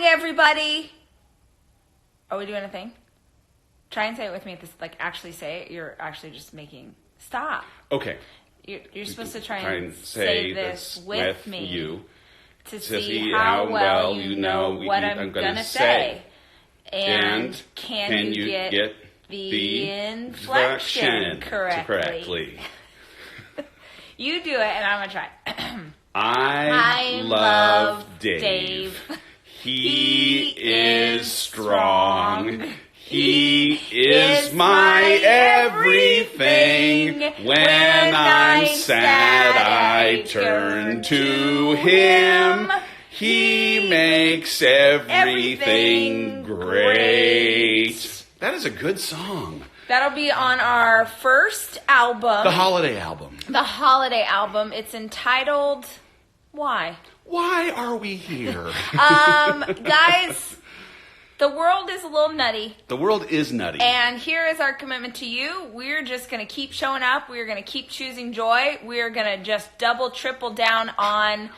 everybody. Are we doing a thing? Try and say it with me. Actually say it. You're actually just making... Stop. Okay. You're supposed to try and say this with me you to see how well you know what I'm going to say. And can you get the inflection correctly? You do it, and I'm going to try. I love Dave. He is strong. He is my everything. When I'm sad, I turn to him. He makes everything great. That is a good song. That'll be on our first album. The holiday album. The holiday album. It's entitled... Why? Why are we here? Guys, the world is a little nutty. The world is nutty. And here is our commitment to you. We're just going to keep showing up. We're going to keep choosing joy. We're going to just double, triple down on,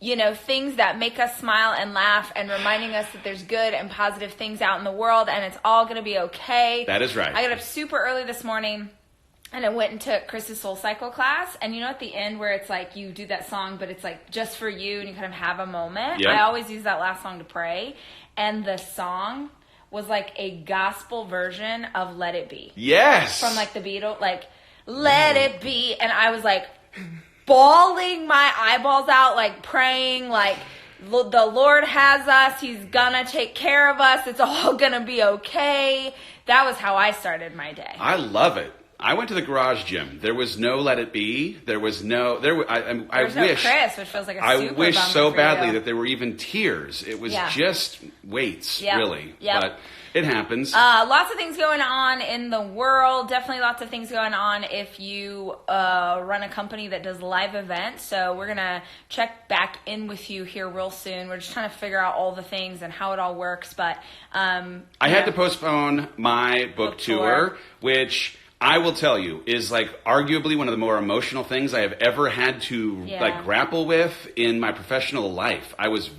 things that make us smile and laugh and reminding us that there's good and positive things out in the world and it's all going to be okay. That is right. I got up super early this morning. And I went and took Chris's Soul Cycle class. And at the end where it's like you do that song, but it's like just for you and you kind of have a moment. Yep. I always use that last song to pray. And the song was like a gospel version of Let It Be. Yes. From like the Beatles, like, Let It Be. And I was like bawling my eyeballs out, like praying, like, the Lord has us. He's gonna take care of us. It's all gonna be okay. That was how I started my day. I love it. I went to the garage gym. There was no Let It Be. There was no. I wish. No Chris, which feels like a super I wish so badly you. that there were even tears. It was just weights, really. Yep. But it happens. Lots of things going on in the world. Definitely lots of things going on if you run a company that does live events. So we're gonna check back in with you here real soon. We're just trying to figure out all the things and how it all works. But I had to postpone my book tour, which I will tell you is like arguably one of the more emotional things I have ever had to grapple with in my professional life. I was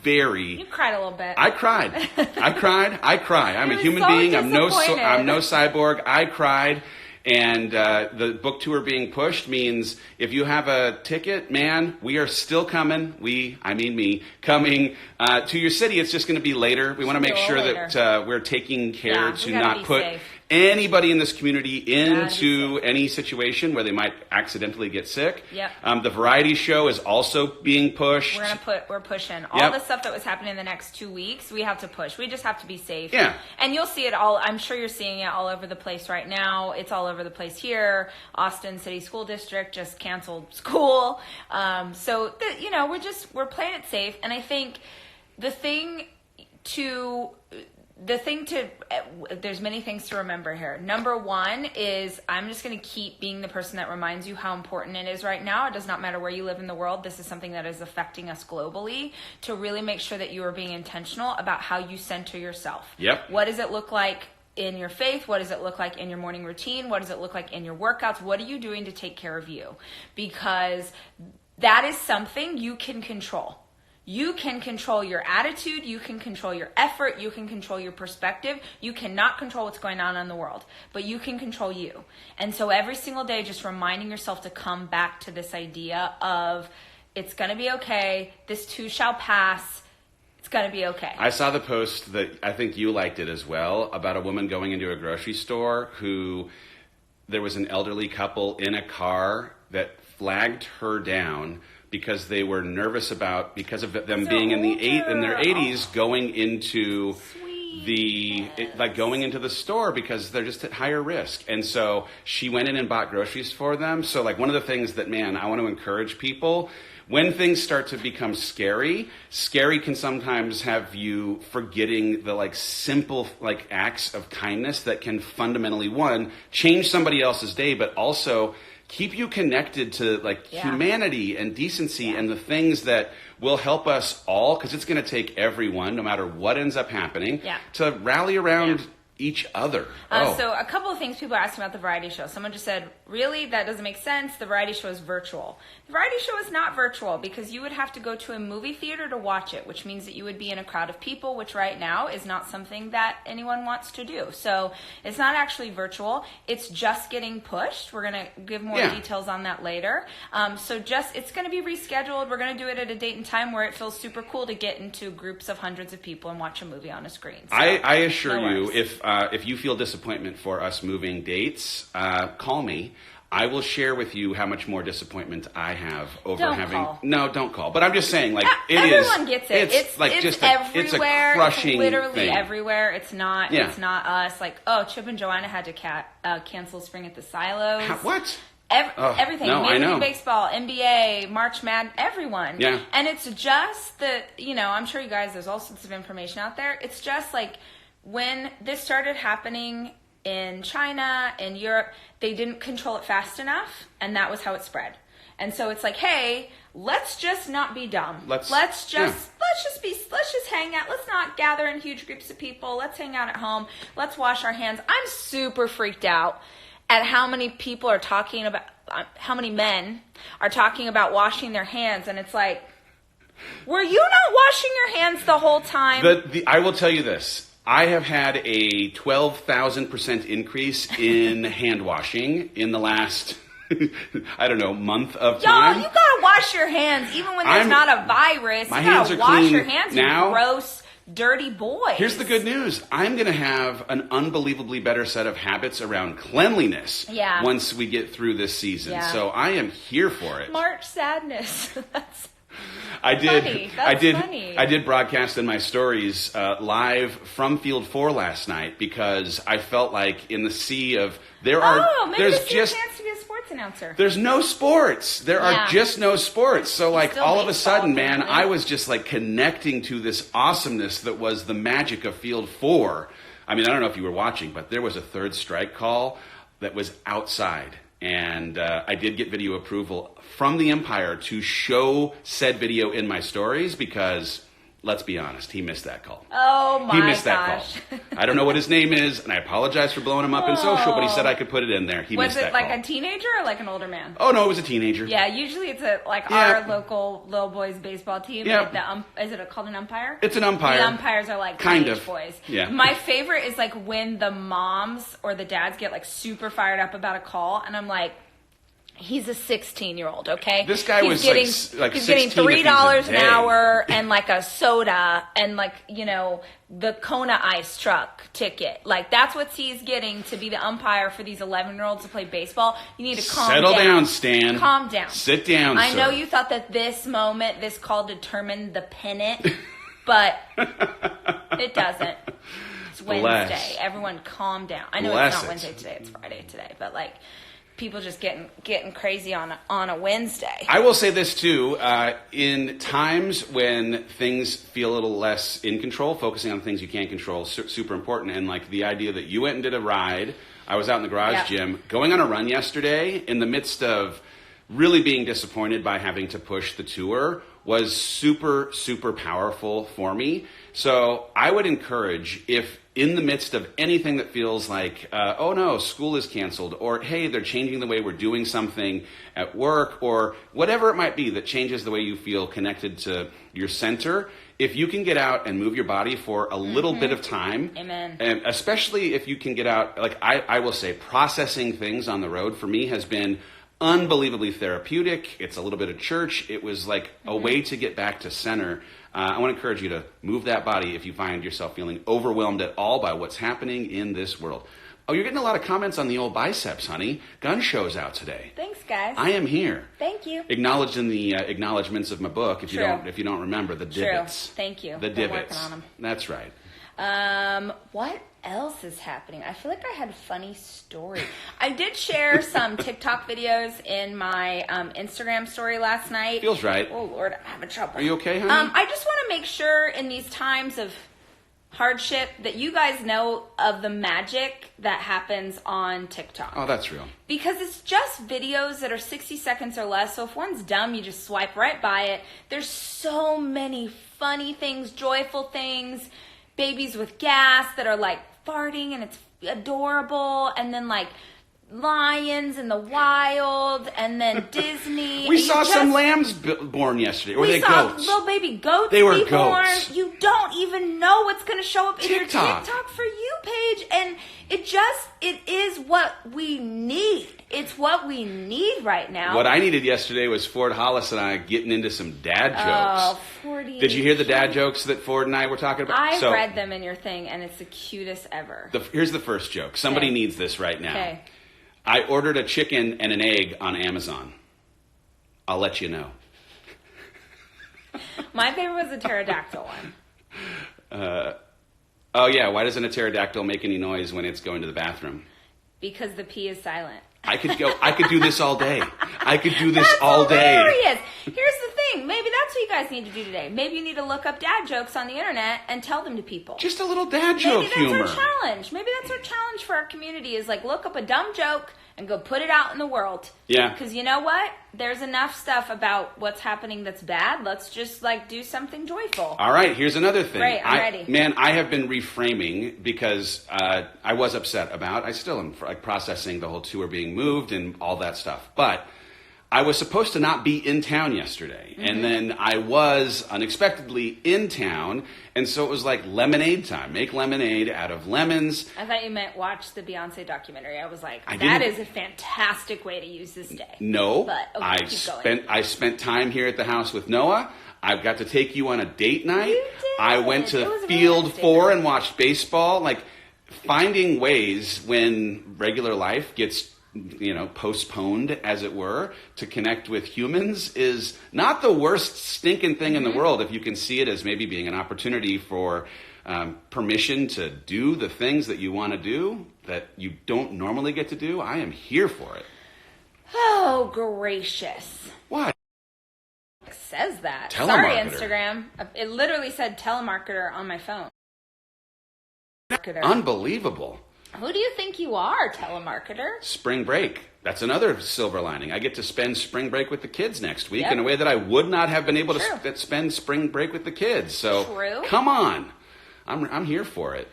very... You cried a little bit. I cried. I cry. I'm a human being. I'm no cyborg. I cried. And the book tour being pushed means if you have a ticket, man, we are still coming. I mean me, coming to your city. It's just going to be later. We want to make sure that we're taking care to not put anybody in this community into any situation where they might accidentally get sick. Yep. The variety show is also being pushed. We're pushing all the stuff that was happening in the next 2 weeks. We have to push. We just have to be safe. Yeah. And you'll see it all. I'm sure you're seeing it all over the place right now. It's all over the place here. Austin City School District just canceled school. We're playing it safe. And I think there's many things to remember here. Number one is I'm just going to keep being the person that reminds you how important it is right now. It does not matter where you live in the world. This is something that is affecting us globally, to really make sure that you are being intentional about how you center yourself. Yep. What does it look like in your faith? What does it look like in your morning routine? What does it look like in your workouts? What are you doing to take care of you? Because that is something you can control. You can control your attitude, you can control your effort, you can control your perspective. You cannot control what's going on in the world, but you can control you. And so every single day, just reminding yourself to come back to this idea of it's going to be okay, this too shall pass, it's going to be okay. I saw the post that I think you liked it as well, about a woman going into a grocery store who there was an elderly couple in a car that flagged her down because they were nervous because of them being in their 80s, going into going into the store because they're just at higher risk. And so she went in and bought groceries for them. So like one of the things that, man, I want to encourage people, when things start to become scary can sometimes have you forgetting the simple acts of kindness that can fundamentally, one, change somebody else's day, but also keep you connected to humanity and decency and the things that will help us all, because it's going to take everyone, no matter what ends up happening, to rally around each other. So a couple of things people are asking about the variety show. Someone just said, really? That doesn't make sense. The variety show is virtual. The variety show is not virtual because you would have to go to a movie theater to watch it, which means that you would be in a crowd of people, which right now is not something that anyone wants to do. So it's not actually virtual. It's just getting pushed. We're going to give more details on that later. It's going to be rescheduled. We're going to do it at a date and time where it feels super cool to get into groups of hundreds of people and watch a movie on a screen. So, I assure you, if you feel disappointment for us moving dates, call me. I will share with you how much more disappointment I have over Call. No, don't call. But I'm just saying, like, everyone gets it. It's like just everywhere. It's a crushing It's literally thing. Everywhere. It's not. Yeah. It's not us. Like, Chip and Joanna had to cancel Spring at the Silos. What? Everything. No, Major I know. League Baseball, NBA, March Madness, everyone. Yeah. And it's just that, I'm sure you guys, there's all sorts of information out there. It's just like when this started happening in China, in Europe, they didn't control it fast enough, and that was how it spread. And so it's like, hey, let's just not be dumb. Let's just hang out. Let's not gather in huge groups of people. Let's hang out at home. Let's wash our hands. I'm super freaked out at how many people are talking about, how many men are talking about washing their hands, and it's like, were you not washing your hands the whole time? I will tell you this. I have had a 12,000% increase in hand washing in the last, month of time. Y'all, you gotta wash your hands, even when there's not a virus. My you hands gotta are wash clean your hands, now. You gross, dirty boys. Here's the good news. I'm going to have an unbelievably better set of habits around cleanliness once we get through this season. Yeah. So I am here for it. March sadness. That's I did. funny. I did broadcast in my stories live from Field 4 last night because I felt like in the sea of maybe this is your chance to be a sports announcer. There's no sports. There are just no sports. So like all of a sudden, man, apparently. I was just like connecting to this awesomeness that was the magic of Field 4. I mean, I don't know if you were watching, but there was a third strike call that was outside. And I did get video approval from the umpire to show said video in my stories because, let's be honest, he missed that call. Oh my gosh. He missed that call. I don't know what his name is, and I apologize for blowing him up in social, but he said I could put it in there. He missed that call. Was it like a teenager or like an older man? Oh, no, it was a teenager. Yeah, usually it's our local little boys baseball team. Yeah. Is it called an umpire? It's an umpire. The umpires are like kind teenage of boys. Yeah. My favorite is like when the moms or the dads get like super fired up about a call, and I'm like, he's a 16-year-old, okay? This guy he's was getting, like he's getting $3 an hour and like a soda and like, the Kona Ice truck ticket. Like that's what he's getting to be the umpire for these 11-year-olds to play baseball. You need to calm down. Settle down, Stan. Calm down. Sit down, I sir. know you thought that this call determined the pennant, but it doesn't. It's Wednesday. Everyone calm down. I know it's not Wednesday today. It's Friday today. But like, people just getting crazy on a Wednesday. I will say this too, in times when things feel a little less in control, focusing on things you can't control, super important. And like the idea that you went and did a ride, I was out in the garage gym, going on a run yesterday in the midst of really being disappointed by having to push the tour was super, super powerful for me. So I would encourage, if in the midst of anything that feels like, oh no, school is canceled, or hey, they're changing the way we're doing something at work, or whatever it might be that changes the way you feel connected to your center, if you can get out and move your body for a little bit of time, Amen. And especially if you can get out, like I will say, processing things on the road for me has been unbelievably therapeutic. It's a little bit of church. It was like a way to get back to center. I want to encourage you to move that body if you find yourself feeling overwhelmed at all by what's happening in this world. Oh, you're getting a lot of comments on the old biceps, honey. Gun show's out today. Thanks, guys. I am here. Thank you. Acknowledged in the acknowledgments of my book. If True. you don't remember the divots. True. Thank you. The Been divots. working on them. That's right. What else is happening? I feel like I had a funny story. I did share some TikTok videos in my Instagram story last night. Feels right. Oh, Lord, I'm having trouble. Are you okay, honey? I just want to make sure in these times of hardship that you guys know of the magic that happens on TikTok. Oh, that's real. Because it's just videos that are 60 seconds or less. So if one's dumb, you just swipe right by it. There's so many funny things, joyful things, babies with gas that are like farting and it's adorable, and then like lions in the wild, and then Disney. We saw some lambs born yesterday. Or were they goats? We saw little baby goats. They were be born. goats. You don't even know what's going to show up in your TikTok For You page, and it is what we need. It's what we need right now. What I needed yesterday was Ford, Hollis, and I getting into some dad jokes. Oh, 40. Did you hear the dad jokes that Ford and I were talking about? I read them in your thing, and it's the cutest ever. Here's the first joke. Somebody needs this right now. Okay. I ordered a chicken and an egg on Amazon. I'll let you know. My favorite was the pterodactyl one. Oh, yeah. Why doesn't a pterodactyl make any noise when it's going to the bathroom? Because the P is silent. I could do this all day. I could do this That's all hilarious. day. Here's the thing. Maybe that's what you guys need to do today. Maybe you need to look up dad jokes on the internet and tell them to people. Just a little dad joke humor. Maybe that's our challenge. Maybe that's our challenge for our community is like look up a dumb joke and go put it out in the world. Yeah. Because you know what? There's enough stuff about what's happening that's bad. Let's just like do something joyful. All right, here's another thing. Great, I'm ready. Man, I have been reframing because I was upset about, I still am like processing the whole tour being moved and all that stuff. But I was supposed to not be in town yesterday. And then I was unexpectedly in town. And so it was like lemonade time. Make lemonade out of lemons. I thought you meant watch the Beyonce documentary. I was like, I that didn't- is a fantastic way to use this day. No, But, okay, keep going. I spent time here at the house with Noah. I've got to take you on a date night. You did. I went It to was a really Field nice date 4 night. and watched baseball. Like finding ways when regular life gets postponed, as it were, to connect with humans is not the worst stinking thing in the world if you can see it as maybe being an opportunity for permission to do the things that you want to do that you don't normally get to do. I am here for it. Oh, gracious. Why? It says that. Telemarketer. Sorry, Instagram. It literally said telemarketer on my phone. Unbelievable. Who do you think you are, telemarketer? Spring break. That's another silver lining. I get to spend spring break with the kids next week Yep. in a way that I would not have been able True. to spend spring break with the kids. So True. Come on. I'm here for it.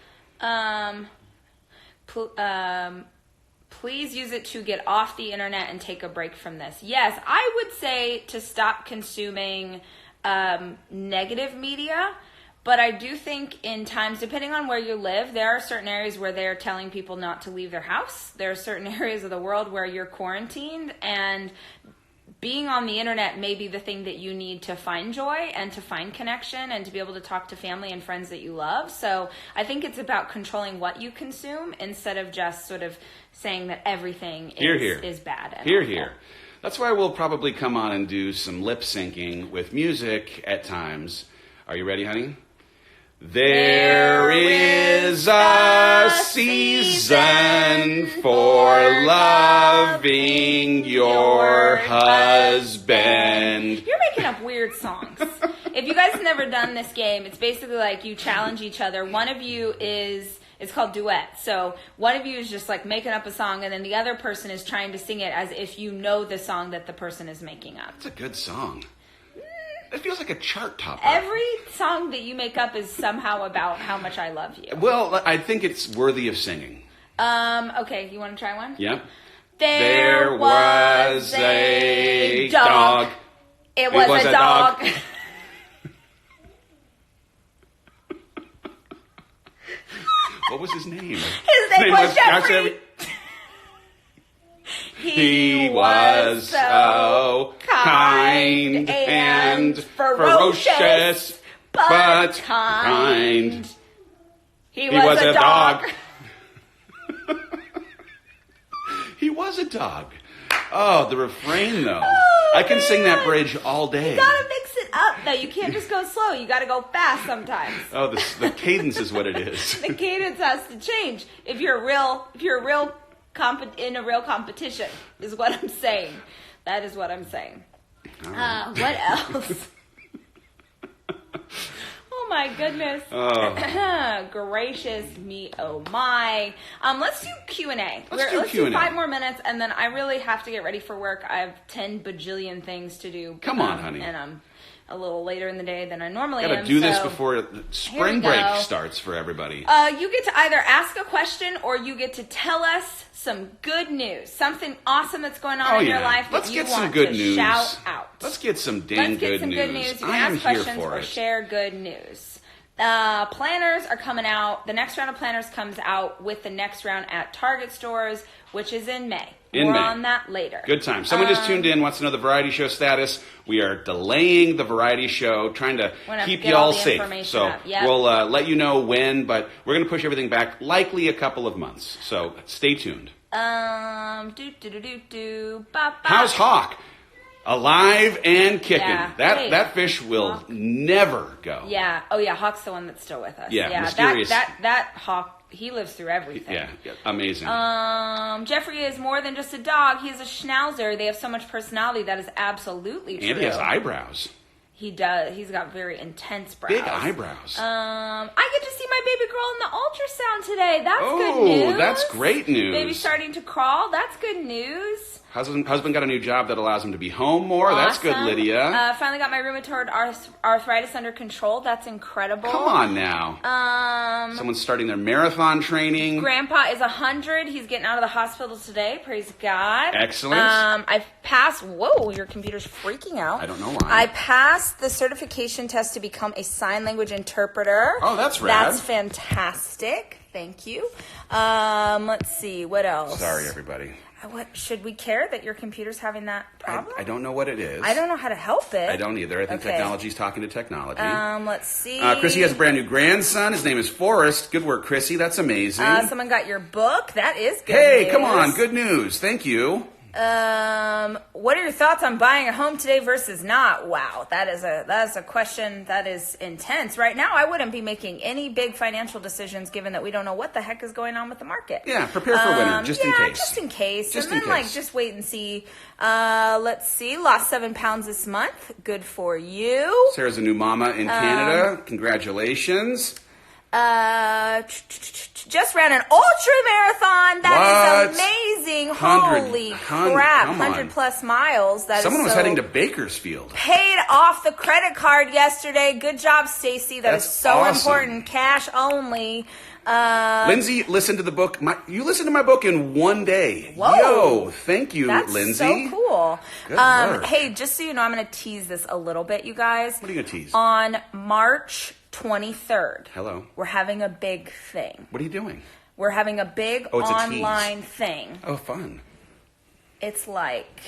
Please use it to get off the internet and take a break from this. Yes, I would say to stop consuming negative media. But I do think in times, depending on where you live, there are certain areas where they're telling people not to leave their house. There are certain areas of the world where you're quarantined, and being on the internet may be the thing that you need to find joy and to find connection and to be able to talk to family and friends that you love. So I think it's about controlling what you consume instead of just sort of saying that everything is bad. And awful. That's why we'll probably come on and do some lip syncing with music at times. Are you ready, honey? There is a season for loving your husband. You're making up weird songs. If you guys have never done this game, it's basically like you challenge each other. One of you it's called duet. So one of you is just like making up a song, and then the other person is trying to sing it as if you know the song that the person is making up. That's a good song. It feels like a chart topper. Every song that you make up is somehow about how much I love you. Well, I think it's worthy of singing. Okay, you want to try one? Yep. There was a dog. It was a dog. What was his name? His name was Jeffrey. He was so kind and ferocious, but kind. He was a dog. He was a dog. Oh, the refrain, though. Oh, I can sing that man. bridge all day. You gotta mix it up, though. You can't just go slow. You gotta go fast sometimes. Oh, the cadence is what it is. The cadence has to change if you're in a real competition, is what I'm saying. That is what I'm saying. What else? Oh my goodness. Gracious me, oh my. Let's do Q&A. Let's do 5 more minutes, and then I really have to get ready for work. I have 10 bajillion things to do. Come on, honey. And I'm a little later in the day than I normally Gotta am. do this before the spring break starts for everybody. You get to either ask a question or you get to tell us some good news, something awesome that's going on in your life that you want to shout out. Let's get some good news. You can ask questions or share good news. Planners are coming out. The next round of planners comes out with the next round at Target stores, which is in May. More on that later. Good time. Someone just tuned in, wants to know the variety show status. We are delaying the variety show, trying to keep you all safe. So we'll let you know when, but we're going to push everything back Likely a couple of months. So stay tuned. How's Hawk? Alive and kicking. Yeah. That fish will never go. Yeah. Oh yeah, Hawk's the one that's still with us. Yeah, mysterious. That Hawk, he lives through everything. Yeah, amazing. Jeffrey is more than just a dog. He is a schnauzer. They have so much personality. That is absolutely true. And he has eyebrows. He does. He's got very intense brows. Big eyebrows. I get to see my baby girl in the ultrasound today. That's good news. Oh, that's great news. Baby's starting to crawl. That's good news. Husband got a new job that allows him to be home more. Awesome. That's good, Lydia. Finally got my rheumatoid arthritis under control. That's incredible. Come on now. Someone's starting their marathon training. Grandpa is 100. He's getting out of the hospital today. Praise God. Excellent. I've passed. Whoa, your computer's freaking out. I don't know why. I passed the certification test to become a sign language interpreter. Oh, that's rad. That's fantastic. Thank you. Let's see. What else? Sorry, everybody. What should we care that your computer's having that problem? I don't know what it is. I don't know how to help it. I don't either. I think technology's talking to technology. Let's see. Chrissy has a brand new grandson. His name is Forrest. Good work, Chrissy. That's amazing. Someone got your book. That is good news. Hey, come on. Good news. Thank you. What are your thoughts on buying a home today versus not? Wow, that is a question that is intense. Right now, I wouldn't be making any big financial decisions given that we don't know what the heck is going on with the market. Yeah, prepare for winter, just in case. Just in case. Just and in then case. just wait and see. Let's see. Lost 7 pounds this month. Good for you. Sarah's a new mama in Canada. Congratulations. Just ran an ultra marathon. That is amazing. Holy crap. 100 plus miles. Someone was heading to Bakersfield. Paid off the credit card yesterday. Good job, Stacy. That's so awesome. Important. Cash only. Lindsay listened to the book. You listened to my book in one day. Whoa. Yo, thank you, Lindsay. That's so cool. Good work. Hey, just so you know, I'm going to tease this a little bit, you guys. What are you going to tease? On March 23rd. Hello. We're having a big thing. What are you doing? We're having a big online thing. Oh, fun. It's like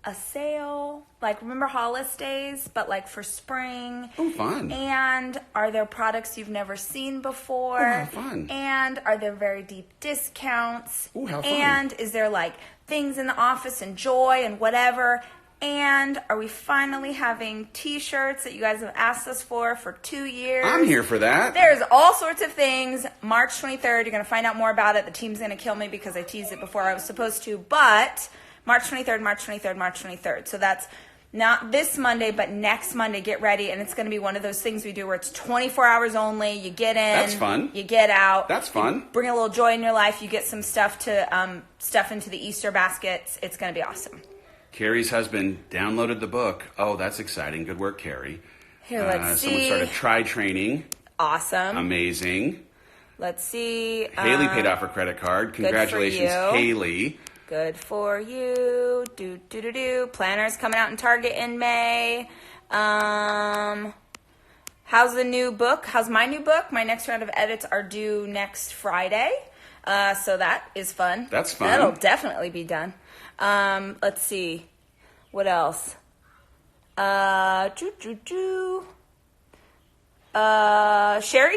a sale, like remember Hollis days, but like for spring. Oh, fun. And are there products you've never seen before? Oh, how fun. And are there very deep discounts? Oh, how fun. And is there like things in the office and joy and whatever? And are we finally having t-shirts that you guys have asked us for 2 years? I'm here for that. There's all sorts of things. March 23rd, you're going to find out more about it. The team's going to kill me because I teased it before I was supposed to. But March 23rd, March 23rd, March 23rd. So that's not this Monday, but next Monday. Get ready. And it's going to be one of those things we do where it's 24 hours only. You get in. That's fun. You get out. That's fun. You bring a little joy in your life. You get some stuff to stuff into the Easter baskets. It's going to be awesome. Carrie's husband downloaded the book. Oh, that's exciting. Good work, Carrie. Here, let's see. Someone started try training. Awesome. Amazing. Let's see. Haley paid off her credit card. Congratulations, Haley. Good for you. Planners coming out in Target in May. How's the new book? How's my new book? My next round of edits are due next Friday. So that is fun. That's fun. That'll definitely be done. Let's see. What else? Sherry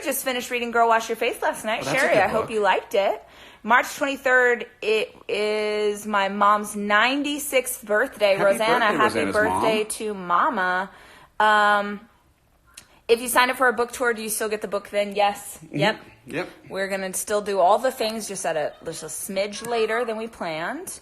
just finished reading Girl Wash Your Face last night. Sherry, I hope you liked it. March 23rd, it is my mom's 96th birthday. Rosanna, happy birthday to Mama. If you sign up for a book tour, do you still get the book then? Yes. Yep. Yep. We're going to still do all the things just a smidge later than we planned.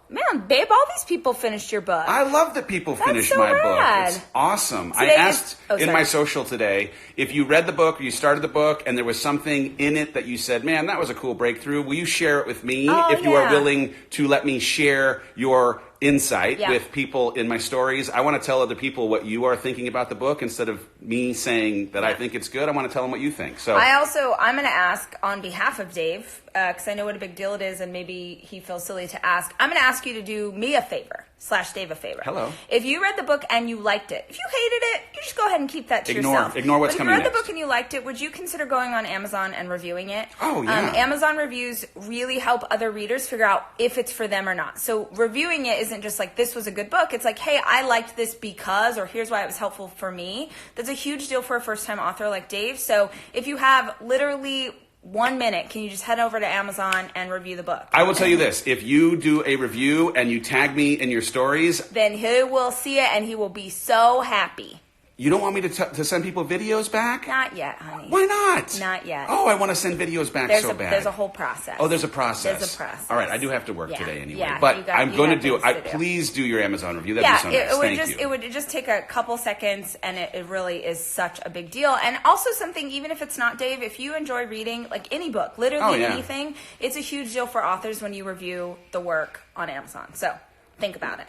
Man, babe, all these people finished your book. I love that people finish so my rad. book. It's awesome. Today I asked in sorry. my social today if you read the book or you started the book and there was something in it that you said, man, that was a cool breakthrough. Will you share it with me if you are willing to let me share your insight with people in my stories? I want to tell other people what you are thinking about the book instead of me saying that I think it's good. I want to tell them what you think. So I'm going to ask on behalf of Dave, because I know what a big deal it is and maybe he feels silly to ask. I'm going to ask you to do me a favor / Dave a favor. Hello. If you read the book and you liked it, if you hated it, you just go ahead and keep that to yourself. Ignore what's coming next. If you read next. the book and you liked it, would you consider going on Amazon and reviewing it? Oh, yeah. Amazon reviews really help other readers figure out if it's for them or not. So reviewing it isn't just like, this was a good book. It's like, hey, I liked this because, or here's why it was helpful for me. That's a huge deal for a first-time author like Dave. So if you have literally 1 minute, can you just head over to Amazon and review the book? I will tell you this. If you do a review and you tag me in your stories, then he will see it and he will be so happy. you don't want me to send people videos back? Not yet, honey. Why not? Not yet. Oh, I want to send videos back so bad. There's a whole process. Oh, there's a process. There's a process. All right, I do have to work today anyway. Yeah, but I'm going to do things to do. Please do your Amazon review. That'd be so nice. It would just take a couple seconds, and it really is such a big deal. And also something, even if it's not Dave, if you enjoy reading, like any book, literally anything, it's a huge deal for authors when you review the work on Amazon. So think about it.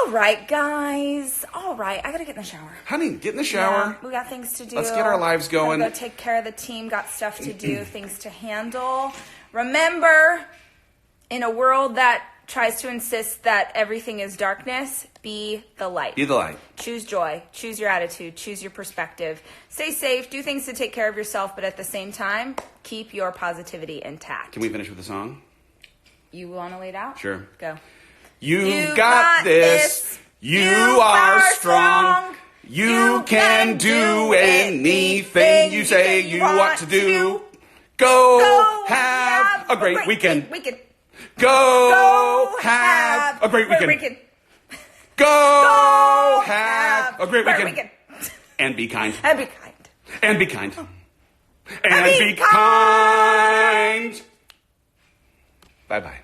All right, guys. All right, I gotta get in the shower. Honey, get in the shower. Yeah, we got things to do. Let's get our lives going. Go take care of the team. Got stuff to do, things to handle. Remember, in a world that tries to insist that everything is darkness, be the light. Be the light. Choose joy. Choose your attitude. Choose your perspective. Stay safe. Do things to take care of yourself, but at the same time, keep your positivity intact. Can we finish with a song? You want to lay it out? Sure. Go. You got this. You are strong. You can do anything you say you want to do. Go have a great weekend. Go have a great weekend. Go have a great weekend. And be kind. And be kind. And be kind. And be kind. Bye-bye.